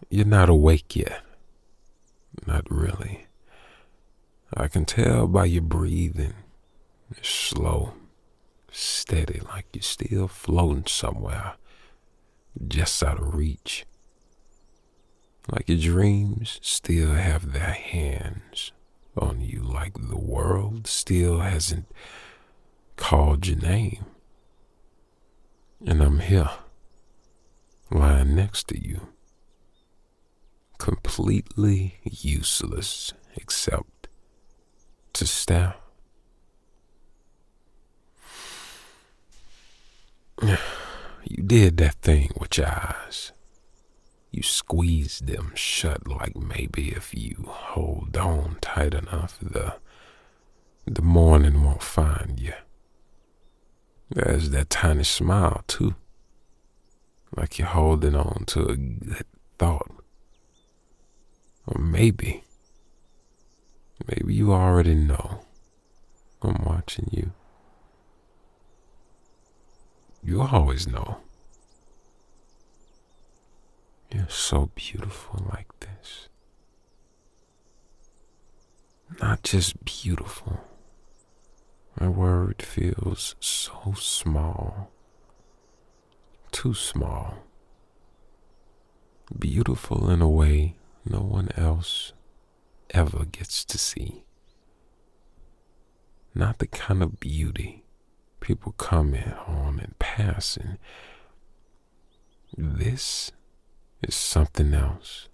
You're not awake yet. Not really. I can tell by your breathing. It's slow, steady, like you're still floating somewhere, just out of reach. Like your dreams still have their hands on you, like the world still hasn't called your name. And I'm here, lying next to you, completely useless except to stare. You did that thing with your eyes. You squeezed them shut, like maybe if you hold on tight enough, the morning won't find you. There's that tiny smile too, like you're holding on to a good thought. Or maybe you already know I'm watching you. You always know. You're so beautiful like this. Not just beautiful. My word feels so small. Too small. Beautiful in a way no one else ever gets to see. Not the kind of beauty people comment on and pass. And this is something else.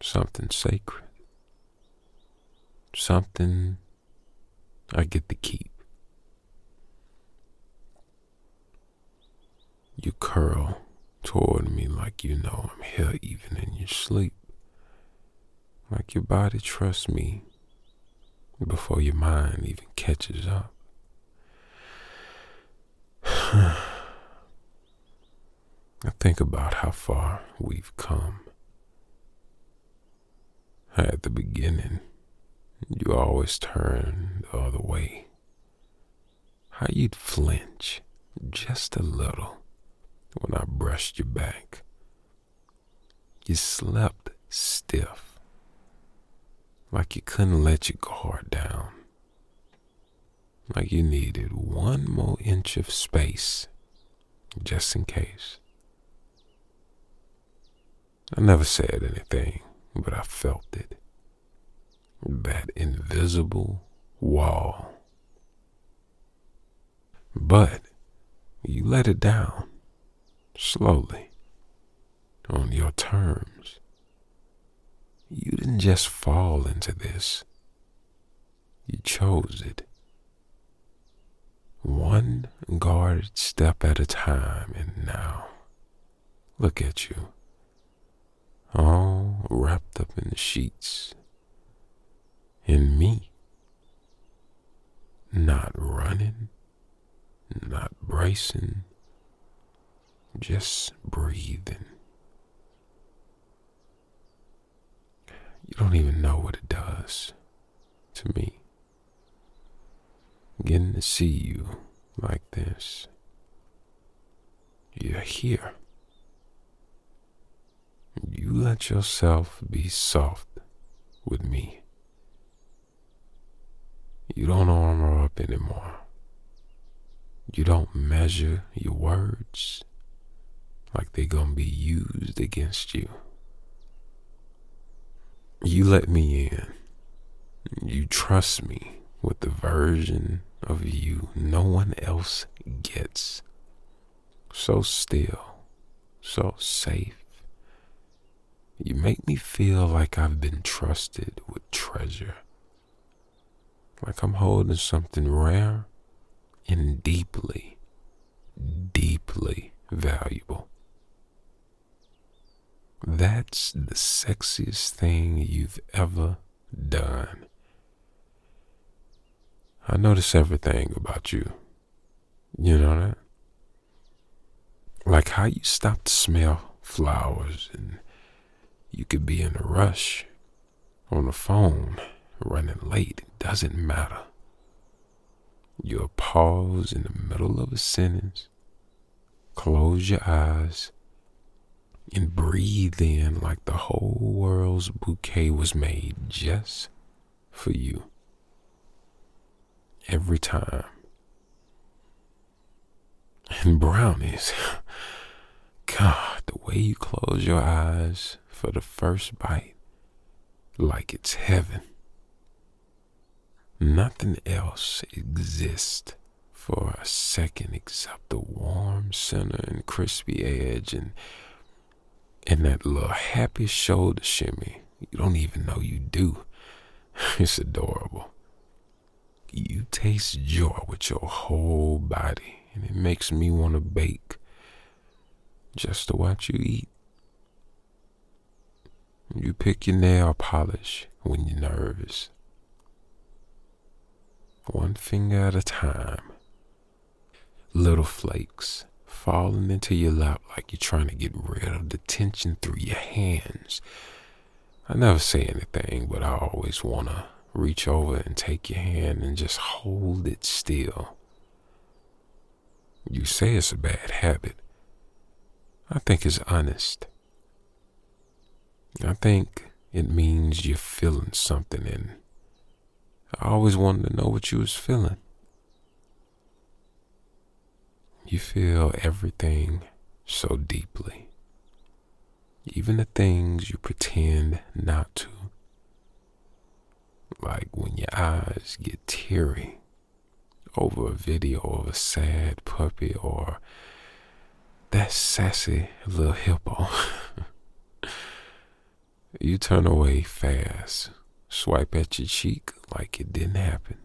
Something sacred. Something I get to keep. You curl toward me like you know I'm here even in your sleep. Like your body trusts me before your mind even catches up. I think about how far we've come. At the beginning, you always turn the other way. How you'd flinch just a little when I brushed your back. You slept stiff, like you couldn't let your guard down, like you needed one more inch of space, just in case. I never said anything, but I felt it. That invisible wall. But you let it down, slowly, on your terms. You didn't just fall into this. You chose it. One guarded step at a time, and now, look at you. All wrapped up in the sheets. In me. Not running, not bracing, just breathing. You don't even know what it does to me. Getting to see you like this. You're here. You let yourself be soft with me. You don't armor up anymore. You don't measure your words like they're gonna be used against you. You let me in. You trust me with the version of you no one else gets. So still, so safe. You make me feel like I've been trusted with treasure. Like I'm holding something rare and deeply, deeply valuable. That's the sexiest thing you've ever done. I notice everything about you. You know that? Like how you stop to smell flowers and you could be in a rush, on the phone, running late. It doesn't matter. You'll pause in the middle of a sentence, close your eyes, and breathe in like the whole world's bouquet was made just for you. Every time. And brownies, God, the way you close your eyes for the first bite, like it's heaven. Nothing else exists for a second except the warm center and crispy edge and that little happy shoulder shimmy. You don't even know you do. It's adorable. You taste joy with your whole body, and it makes me want to bake just to watch you eat. You pick your nail polish when you're nervous. One finger at a time. Little flakes falling into your lap like you're trying to get rid of the tension through your hands. I never say anything, but I always want to reach over and take your hand and just hold it still. You say it's a bad habit. I think it's honest. I think it means you're feeling something, and I always wanted to know what you was feeling. You feel everything so deeply, even the things you pretend not to. Like when your eyes get teary over a video of a sad puppy or that sassy little hippo. You turn away fast, swipe at your cheek like it didn't happen.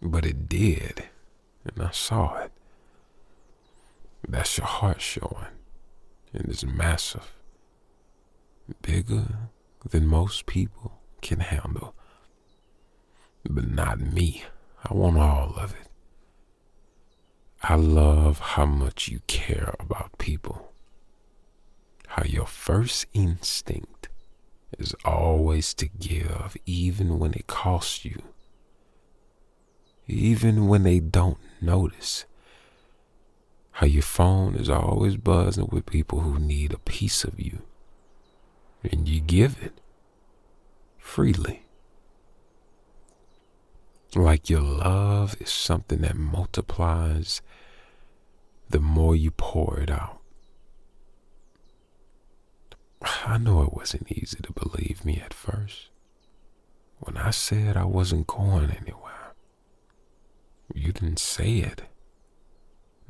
But it did, and I saw it. That's your heart showing, and it's massive. Bigger than most people can handle. But not me. I want all of it. I love how much you care about people. How your first instinct is always to give, even when it costs you. Even when they don't notice. How your phone is always buzzing with people who need a piece of you. And you give it freely. Like your love is something that multiplies the more you pour it out. I know it wasn't easy to believe me at first. When I said I wasn't going anywhere, you didn't say it.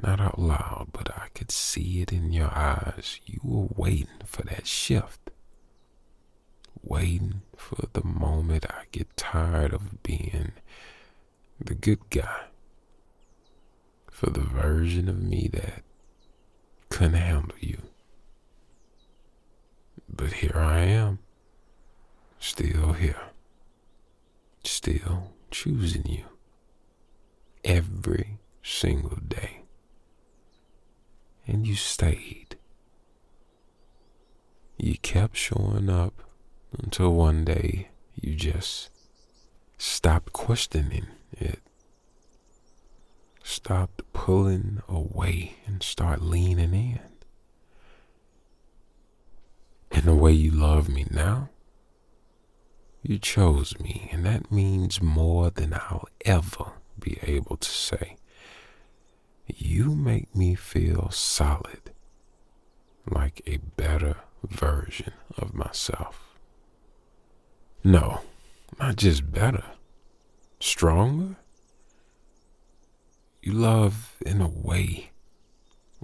Not out loud, but I could see it in your eyes. You were waiting for that shift. Waiting for the moment I get tired of being the good guy. For the version of me that couldn't handle you. But here I am. Still here. Still choosing you. Every single day. And you stayed. You kept showing up until one day you just stopped questioning it. Stopped pulling away and start leaning in. And the way you love me now, you chose me, and that means more than I'll ever be able to say. You make me feel solid, like a better version of myself. No, not just better, stronger. You love in a way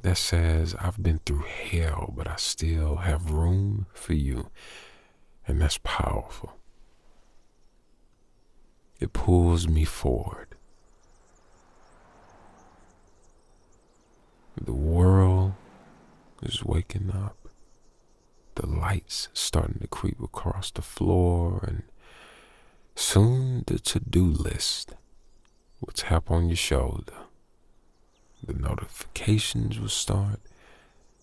that says I've been through hell, but I still have room for you, and that's powerful. It pulls me forward. The world is waking up. The lights starting to creep across the floor, and soon the to-do list will tap on your shoulder. The notifications will start.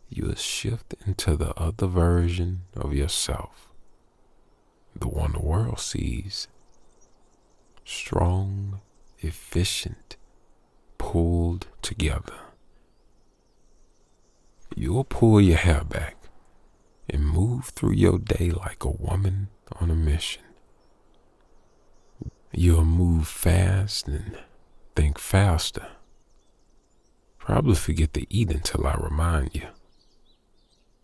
You'll shift into the other version of yourself. The one the world sees. Strong, efficient, pulled together. You'll pull your hair back and move through your day like a woman on a mission. You'll move fast and think faster. Probably forget to eat until I remind you.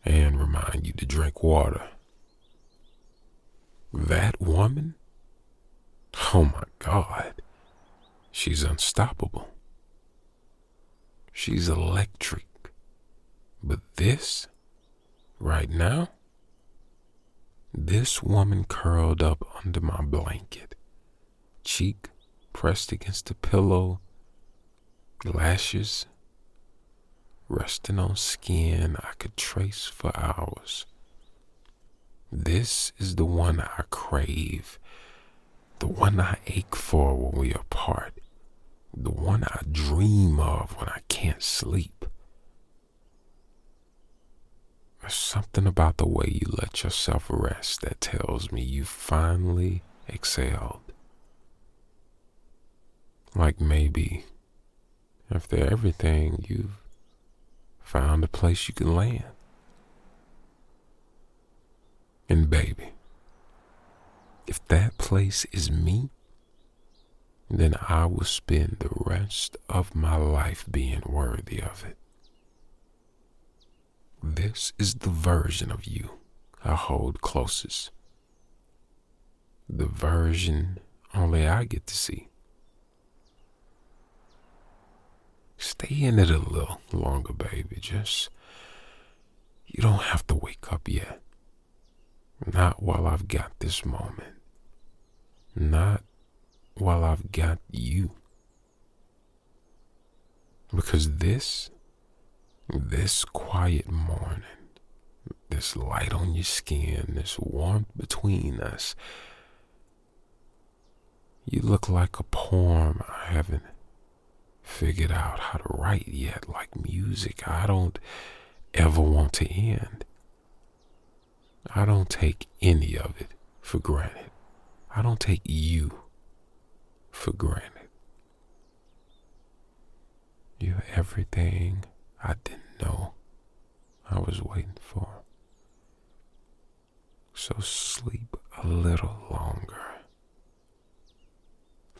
And remind you to drink water. That woman? Oh my God. She's unstoppable. She's electric. But this, right now, this woman curled up under my blanket, cheek pressed against the pillow, lashes resting on skin I could trace for hours. This is the one I crave, the one I ache for when we are apart, the one I dream of when I can't sleep. There's something about the way you let yourself rest that tells me you finally exhaled. Like maybe, after everything, you've found a place you can land. And baby, if that place is me, then I will spend the rest of my life being worthy of it. This is the version of you I hold closest. The version only I get to see. Stay in it a little longer, baby. You don't have to wake up yet. Not while I've got this moment. Not while I've got you. Because this quiet morning, this light on your skin, this warmth between us, you look like a poem I haven't figured out how to write yet, like music I don't ever want to end. I don't take any of it for granted. I don't take you for granted. You're everything I didn't know I was waiting for. So sleep a little longer.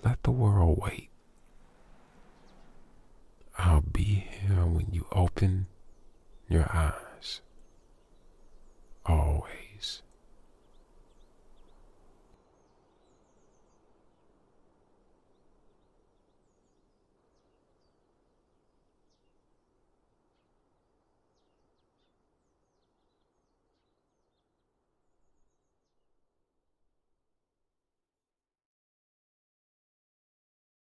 Let the world wait. I'll be here when you open your eyes. Always.